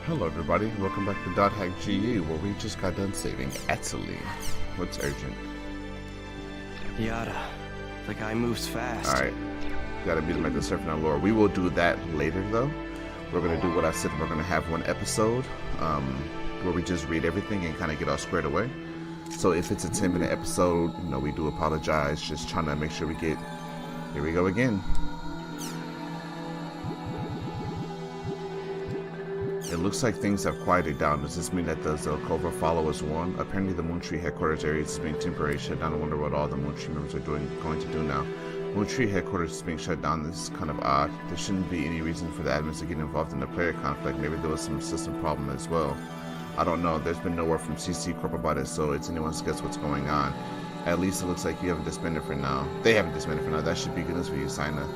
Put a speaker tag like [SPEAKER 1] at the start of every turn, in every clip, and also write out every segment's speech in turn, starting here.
[SPEAKER 1] Hello everybody, welcome back to Dot Hack GE, where we just got done saving Italy. What's urgent?
[SPEAKER 2] Yada. The guy moves fast.
[SPEAKER 1] Alright, gotta beat him at the Surfing on Lore. We will do that later though. We're gonna do what I said, we're gonna have one episode where we just read everything and kind of get all squared away. So if it's a 10-minute episode, you know, we do apologize, just trying to make sure we get... Here we go again. It looks like things have quieted down. Does this mean that the Zelkova follow is won? Apparently the Moontree headquarters area is being temporarily shut down. I wonder what all the Moontree members are going to do now. Moontree headquarters is being shut down. This is kind of odd. There shouldn't be any reason for the admins to get involved in the player conflict. Maybe there was some system problem as well. I don't know. There's been no word from CC Corp about it, so it's anyone's guess what's going on. At least it looks like you haven't disbanded for now. They haven't disbanded for now. That should be good news for you, Sina.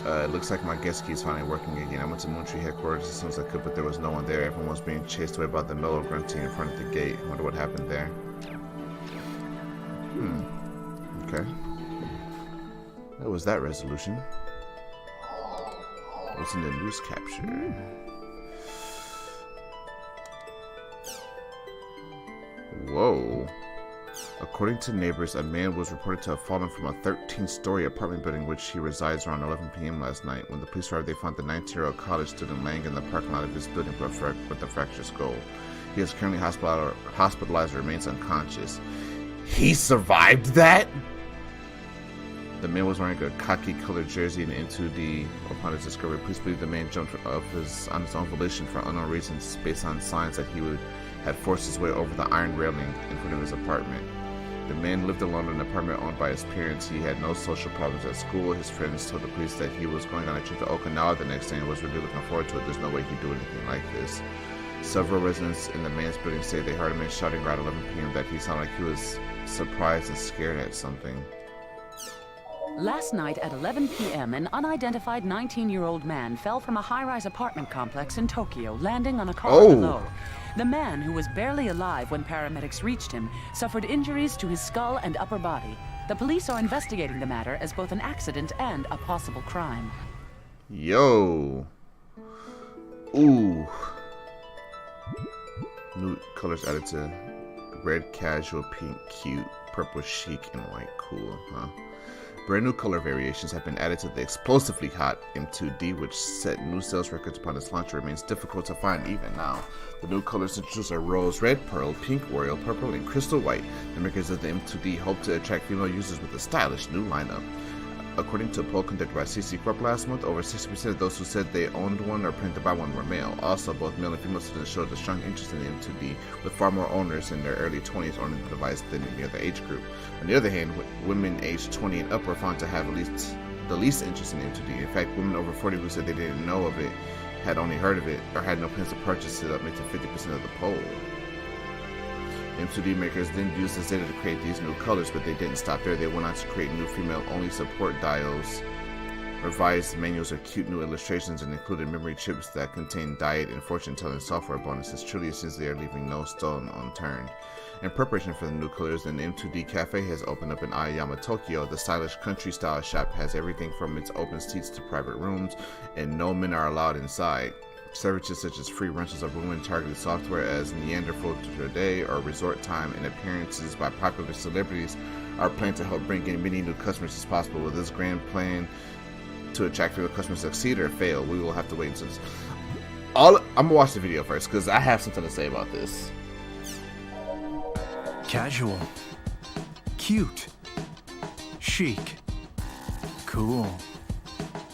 [SPEAKER 1] It looks like my guest key is finally working again. I went to Moontree headquarters as soon as I could, but there was no one there. Everyone was being chased away by the mellow grunting in front of the gate. I wonder what happened there. Okay. What was that resolution? What's in the news capture? Whoa. According to neighbors, a man was reported to have fallen from a 13-story apartment building which he resides around 11 p.m. last night. When the police arrived, they found the 19-year-old college student laying in the parking lot of his building with a fractured skull. He is currently hospitalized and remains unconscious. He survived that? The man was wearing a khaki-colored jersey and M2D. Upon his discovery, police believe the man jumped on his own volition for unknown reasons based on signs that he had forced his way over the iron railing in front of his apartment. The man lived alone in an apartment owned by his parents. He had no social problems at school. His friends told the police that he was going on a trip to Okinawa the next day and was really looking forward to it. There's no way he'd do anything like this. Several residents in the man's building say they heard a man shouting around 11 p.m. that he sounded like he was surprised and scared at something.
[SPEAKER 3] Last night at 11 p.m., an unidentified 19-year-old man fell from a high-rise apartment complex in Tokyo, landing on a car below. The man, who was barely alive when paramedics reached him, suffered injuries to his skull and upper body. The police are investigating the matter as both an accident and a possible crime.
[SPEAKER 1] Yo. Ooh. New colors added to red casual, pink cute, purple chic, and white cool, huh? Brand new color variations have been added to the explosively hot M2D, which set new sales records upon its launch. It remains difficult to find even now. The new colors introduced are rose red, pearl, pink, royal, purple, and crystal white. The makers of the M2D hope to attract female users with a stylish new lineup. According to a poll conducted by CC Corp last month, over 60% of those who said they owned one or planned to buy one were male. Also, both male and female students showed a strong interest in the M2D, with far more owners in their early 20s owning the device than any other age group. On the other hand, women aged 20 and up were found to have the least interest in M2D. In fact, women over 40 who said they didn't know of it, had only heard of it, or had no plans to purchase it, made to 50% of the poll. M2D makers then used this data to create these new colors, but they didn't stop there. They went on to create new female-only support dials, revised manuals of cute new illustrations, and included memory chips that contain diet and fortune-telling software bonuses. Truly, it seems they are leaving no stone unturned. In preparation for the new colors, an M2D cafe has opened up in Aoyama, Tokyo. The stylish country-style shop has everything from its open seats to private rooms, and no men are allowed inside. Services such as free rentals of women targeted software as Neanderthal Today or Resort Time and appearances by popular celebrities are planned to help bring in many new customers as possible. Will this grand plan to attract female customers succeed or fail? We will have to wait until I'm gonna watch the video first because I have something to say about this.
[SPEAKER 4] Casual, cute, chic, cool.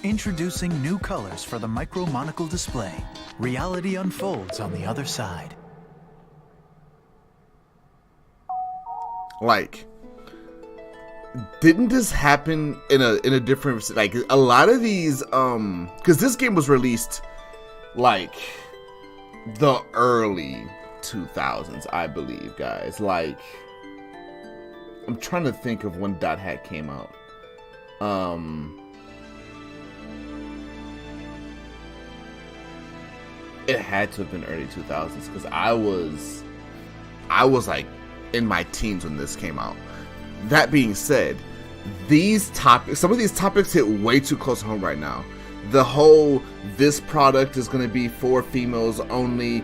[SPEAKER 4] Introducing new colors for the micro monocle display. Reality unfolds on the other side.
[SPEAKER 1] Like, didn't this happen in a different, like, a lot of these because this game was released like the early 2000s, I believe, guys. Like, I'm trying to think of when Dot Hack came out. It had to have been early 2000s because I was like in my teens when this came out. That being said, these topics, some of these topics hit way too close to home right now. the whole this product is going to be for females only,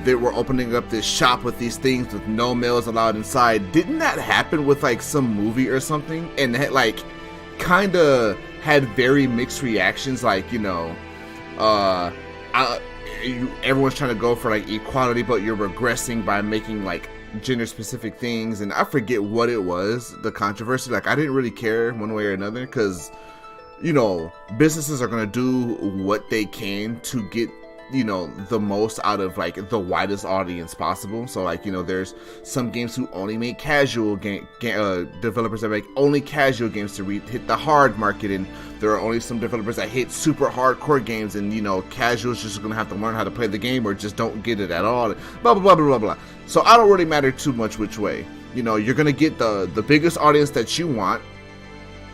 [SPEAKER 1] they were opening up this shop with these things with no males allowed inside. Didn't that happen with like some movie or something? And it, like, kind of had very mixed reactions, like, you know, everyone's trying to go for like equality, but you're regressing by making like gender specific things. And I forget what it was, the controversy. Like, I didn't really care one way or another, because, you know, businesses are going to do what they can to get, you know, the most out of like the widest audience possible. So like, you know, there's some games who only make casual developers that make only casual games to hit the hard market, and there are only some developers that hit super hardcore games, and, you know, casuals just gonna have to learn how to play the game or just don't get it at all, blah blah blah blah blah blah. So I don't really matter too much which way. You know, you're gonna get the biggest audience that you want,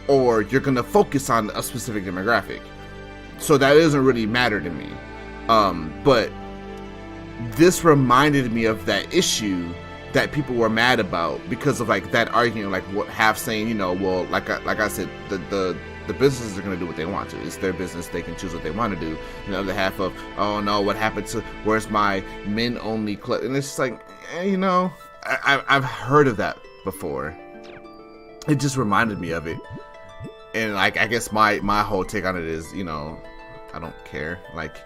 [SPEAKER 1] or you're gonna focus on a specific demographic. So that doesn't really matter to me. But this reminded me of that issue that people were mad about because of like that argument, like what half saying, you know, well, like I said, the businesses are going to do what they want to. It's their business. They can choose what they want to do. And the other half of, oh no, what happened to, where's my men only club? And it's just like, you know, I've heard of that before. It just reminded me of it. And like, I guess my whole take on it is, you know, I don't care. Like,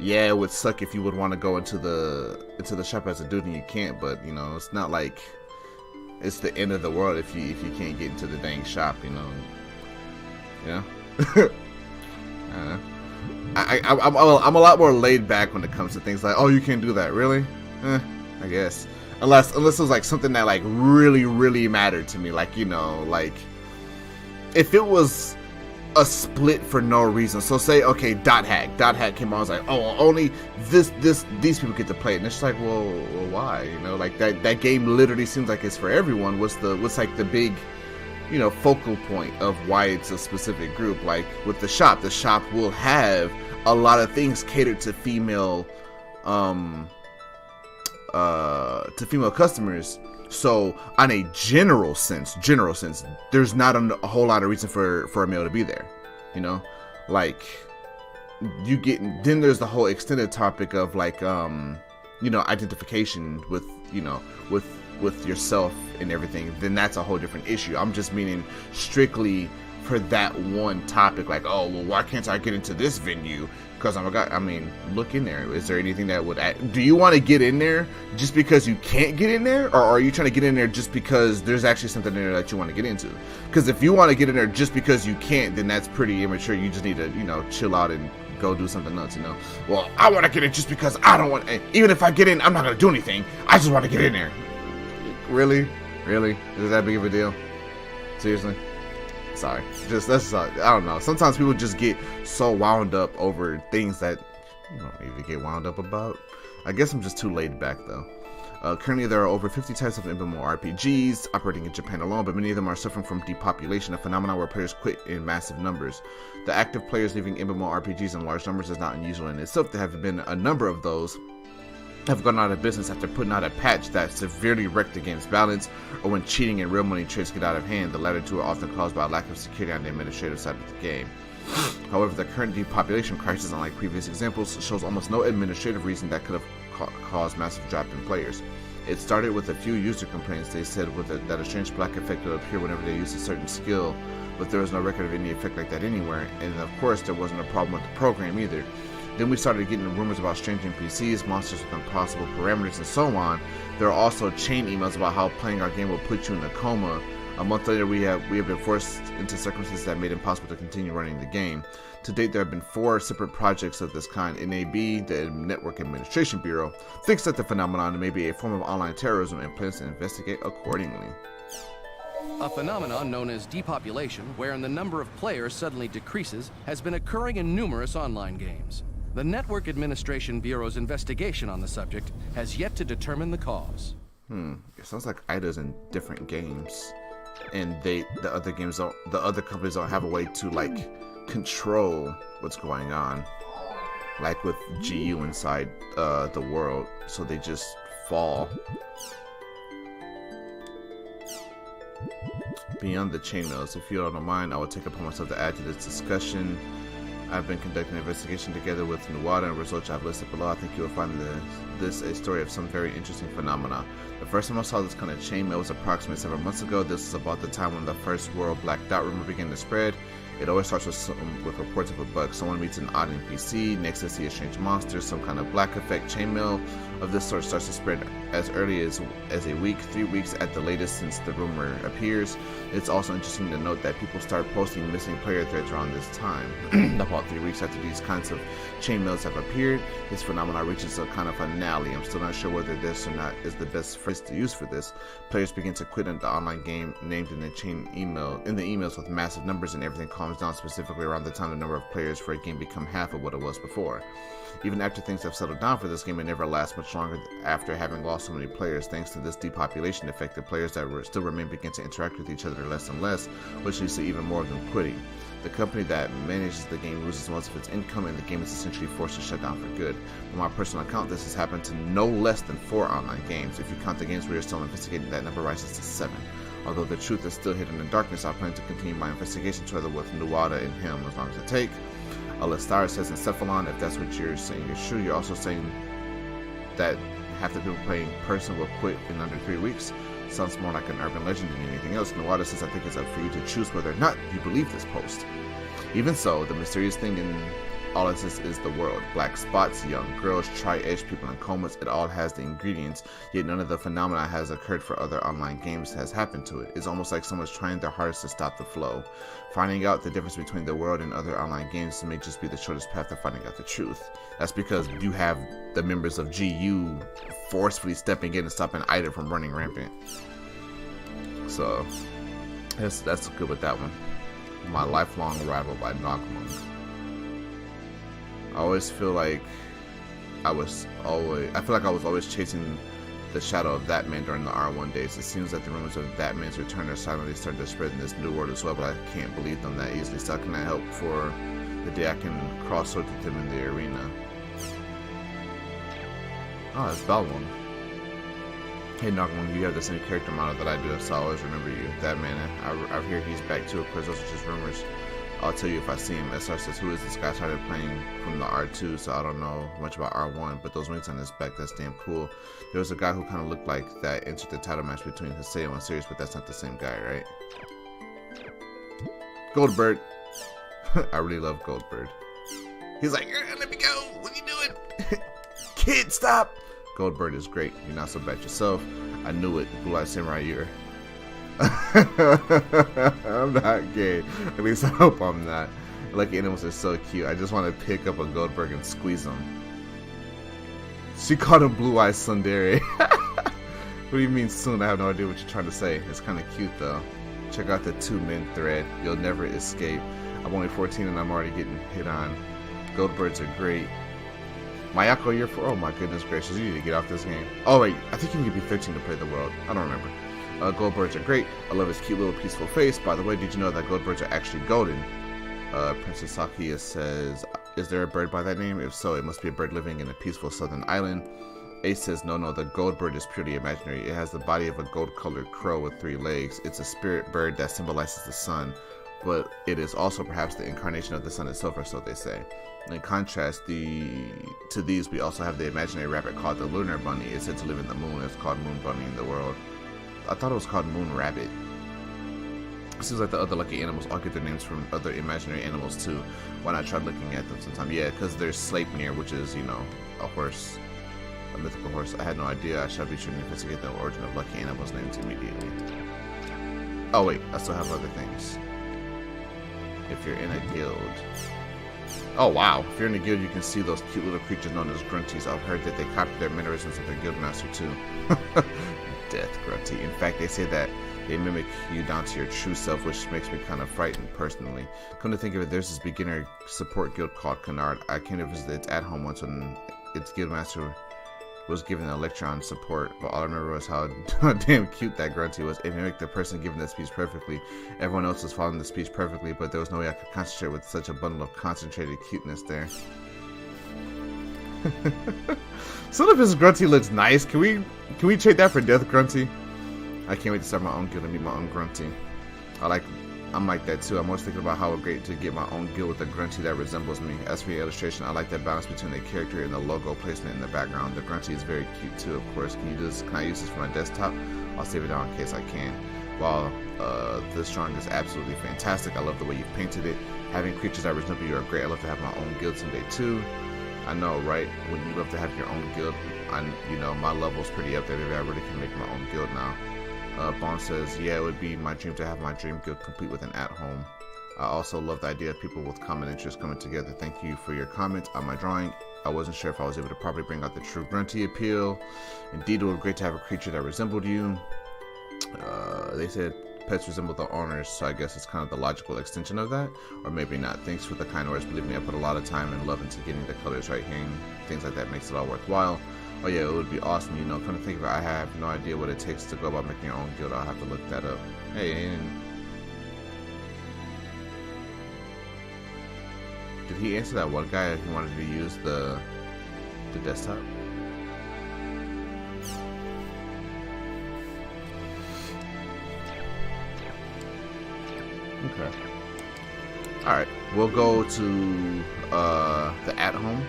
[SPEAKER 1] yeah, it would suck if you would want to go into the shop as a dude and you can't, but, you know, it's not like it's the end of the world if you can't get into the dang shop, you know. Yeah. I'm a lot more laid back when it comes to things like, oh, you can't do that, really? I guess. Unless it was like something that like really, really mattered to me, like, you know, like if it was a split for no reason. So say, okay, Dot Hack came on, I was like, oh, only these people get to play it. And it's like, well, why? You know, like that game literally seems like it's for everyone. What's like the big, you know, focal point of why it's a specific group? Like with the shop will have a lot of things catered to female customers. So on a general sense, there's not a whole lot of reason for a male to be there, you know, like you get, then there's the whole extended topic of like, you know, identification with, you know, with yourself and everything. Then that's a whole different issue. I'm just meaning strictly for that one topic, like, oh, well, why can't I get into this venue? Because I'm a guy. I mean, look in there. Is there anything that would do you want to get in there just because you can't get in there, or are you trying to get in there just because there's actually something in there that you want to get into? Because if you want to get in there just because you can't, then that's pretty immature. You just need to, you know, chill out and go do something nuts, you know. Well, I want to get in just because I don't want, even if I get in, I'm not going to do anything. I just want to get in there. Really? Is that big of a deal? Seriously? Sorry, that's I don't know. Sometimes people just get so wound up over things that you don't need to get wound up about. I guess I'm just too laid back though. Currently, there are over 50 types of MMORPGs operating in Japan alone, but many of them are suffering from depopulation, a phenomenon where players quit in massive numbers. The active players leaving MMORPGs in large numbers is not unusual in itself. There have been a number of those have gone out of business after putting out a patch that severely wrecked the game's balance, or when cheating and real money trades get out of hand. The latter two are often caused by a lack of security on the administrative side of the game. However, the current depopulation crisis, unlike previous examples, shows almost no administrative reason that could have caused massive drop in players. It started with a few user complaints. They said that a strange black effect would appear whenever they used a certain skill, but there was no record of any effect like that anywhere, and of course there wasn't a problem with the program either. Then we started getting rumors about strange NPCs, monsters with impossible parameters, and so on. There are also chain emails about how playing our game will put you in a coma. A month later, we have been forced into circumstances that made it impossible to continue running the game. To date, there have been 4 separate projects of this kind. NAB, the Network Administration Bureau, thinks that the phenomenon may be a form of online terrorism and plans to investigate accordingly.
[SPEAKER 5] A phenomenon known as depopulation, wherein the number of players suddenly decreases, has been occurring in numerous online games. The Network Administration Bureau's investigation on the subject has yet to determine the cause.
[SPEAKER 1] It sounds like IDA's in different games, and the other companies don't have a way to like control what's going on, like with GU inside the world, so they just fall. Beyond the chainmails, if you don't mind, I will take upon myself to add to this discussion. I've been conducting an investigation together with Nuwata, and results I've listed below. I think you will find this a story of some very interesting phenomena. The first time I saw this kind of chainmail was approximately several months ago. This is about the time when the first World Black Dot rumor began to spread. It always starts with reports of a bug. Someone meets an odd NPC, next they see a strange monster, some kind of black effect. Chainmail of this sort starts to spread as early as a week, 3 weeks at the latest since the rumor appears. It's also interesting to note that people start posting missing player threads around this time. About 3 weeks after these kinds of chainmails have appeared, this phenomenon reaches a kind of finale. I'm still not sure whether this or not is the best phrase to use for this. Players begin to quit the online game named in the emails with massive numbers, and everything calms down specifically around the time the number of players for a game become half of what it was before. Even after things have settled down for this game, it never lasts much longer after having lost so many players. Thanks to this depopulation effect, the players that still remain begin to interact with each other less and less, which leads to even more of them quitting. The company that manages the game loses most of its income, and the game is essentially forced to shut down for good. On my personal account, this has happened to no less than 4 online games. If you count the games where you're still investigating, that number rises to 7. Although the truth is still hidden in darkness, I plan to continue my investigation together with Nuwata and him as long as it takes. Alistara says in Cephalon, if that's what you're saying is true, you're also saying that half the people playing person will quit in under 3 weeks. Sounds more like an urban legend than anything else. Nuwata says, I think it's up for you to choose whether or not you believe this post. Even so, the mysterious thing in all of this is the world. Black spots, young girls, tri-edge people in comas, it all has the ingredients, yet none of the phenomena has occurred for other online games has happened to it. It's almost like someone's trying their hardest to stop the flow. Finding out the difference between the world and other online games may just be the shortest path to finding out the truth. That's because you have the members of GU forcefully stepping in and stopping Ida from running rampant. So, that's good with that one. My Lifelong Rival by Nogmonk. I always feel like I was always chasing the shadow of that man during the R1 days. It seems that the rumors of that man's return are silently starting to spread in this new world as well, but I can't believe them that easily. So how can I help for the day I can cross swords with him in the arena? Oh, it's Balwon. Hey Nogmonk, you have the same character model that I do, so I always remember you. That man, I hear he's back too. Of course, those are just rumors. I'll tell you if I see him. SR says, who is this guy? I started playing from the R2, so I don't know much about R1, but those wings on his back, that's damn cool. There was a guy who kind of looked like that entered the title match between Haseo and Sirius, but that's not the same guy, right? Goldbird. I really love Goldbird. He's like, let me go. What are you doing? Kid, stop. Goldbird is great. You're not so bad yourself. I knew it. Blue Eyed Samurai, you're... I'm not gay. At least I hope I'm not. Lucky Animals are so cute. I just want to pick up a Goldberg and squeeze him. She called him Blue Eyed Sundari. What do you mean soon? I have no idea what you're trying to say. It's kind of cute though. Check out the 2 men thread. You'll never escape. I'm only 14 and I'm already getting hit on. Goldbirds are great. Mayako, you're for. Oh my goodness gracious, you need to get off this game. Oh wait, I think you need to be 13 to play the world. I don't remember. Goldbirds are great. I love his cute little peaceful face. By the way, did you know that Goldbirds are actually golden? Princess Sakia says, is there a bird by that name? If so, it must be a bird living in a peaceful southern island. Ace says, no, the Goldbird is purely imaginary. It has the body of a gold-colored crow with 3 legs. It's a spirit bird that symbolizes the sun, but it is also perhaps the incarnation of the sun itself, or so they say. In contrast to these, we also have the imaginary rabbit called the Lunar Bunny. It's said to live in the moon. It's called Moon Bunny in the world. I thought it was called Moon Rabbit. It seems like the other lucky animals all get their names from other imaginary animals too. Why not try looking at them sometime? Yeah, because there's Sleipnir, which is, you know, a horse, a mythical horse. I had no idea. I shall be sure to investigate the origin of lucky animals' names immediately. Oh wait, I still have other things. If you're in a guild. Oh wow, if you're in a guild, you can see those cute little creatures known as grunties. I've heard that they copy their mannerisms of their guildmaster too. Death grunty. In fact, they say that they mimic you down to your true self, which makes me kind of frightened personally. Come to think of it, there's this beginner support guild called Canard. I came to visit its at-home once when its guildmaster was giving a lecture on support, but all I remember was how damn cute that grunty was. It mimicked the person giving the speech perfectly. Everyone else was following the speech perfectly, but there was no way I could concentrate with such a bundle of concentrated cuteness there. Some of his grunty looks nice. Can we trade that for Death Grunty? I can't wait to start my own guild and meet my own grunty. I like I'm like that too. I'm always thinking about how great to get my own guild with a grunty that resembles me. As for the illustration, I like that balance between the character and the logo placement in the background. The grunty is very cute too, of course. Can I use this for my desktop? I'll save it down in case I can. While this drawing is absolutely fantastic, I love the way you've painted it. Having creatures that resemble you are great. I love to have my own guild someday too. I know, right? When you love to have your own guild, my level's pretty up there. Maybe I really can make my own guild now. Bond says, yeah, it would be my dream to have my dream guild complete with an at-home. I also love the idea of people with common interests coming together. Thank you for your comment on my drawing. I wasn't sure if I was able to properly bring out the true grunty appeal. Indeed, it would be great to have a creature that resembled you. They said pets resemble the owners, so I guess it's kind of the logical extension of that, or maybe not. Thanks for the kind words. Believe me, I put a lot of time and love into getting the colors right here, and things like that makes it all worthwhile. Oh yeah, it would be awesome. Come to think of it, I have no idea what it takes to go about making your own guild. I'll have to look that up. Hey, and did he answer that one guy if he wanted to use the desktop? Okay. Alright, we'll go to the at-home.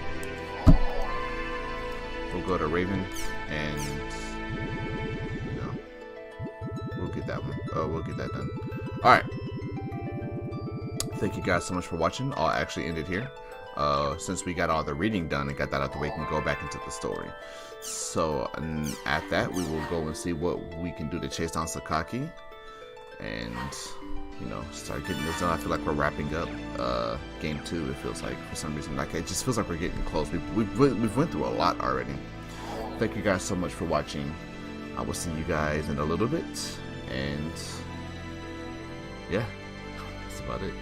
[SPEAKER 1] We'll go to Raven and we'll get that one. We'll get that done. Alright. Thank you guys so much for watching. I'll actually end it here. Since we got all the reading done and got that out the way, we can go back into the story. So at that, we will go and see what we can do to chase down Sakaki. And start getting this done. I feel like we're wrapping up game 2. It feels like, for some reason, like it just feels like we're getting close. We've went through a lot already. Thank you guys so much for watching. I will see you guys in a little bit, and yeah, that's about it.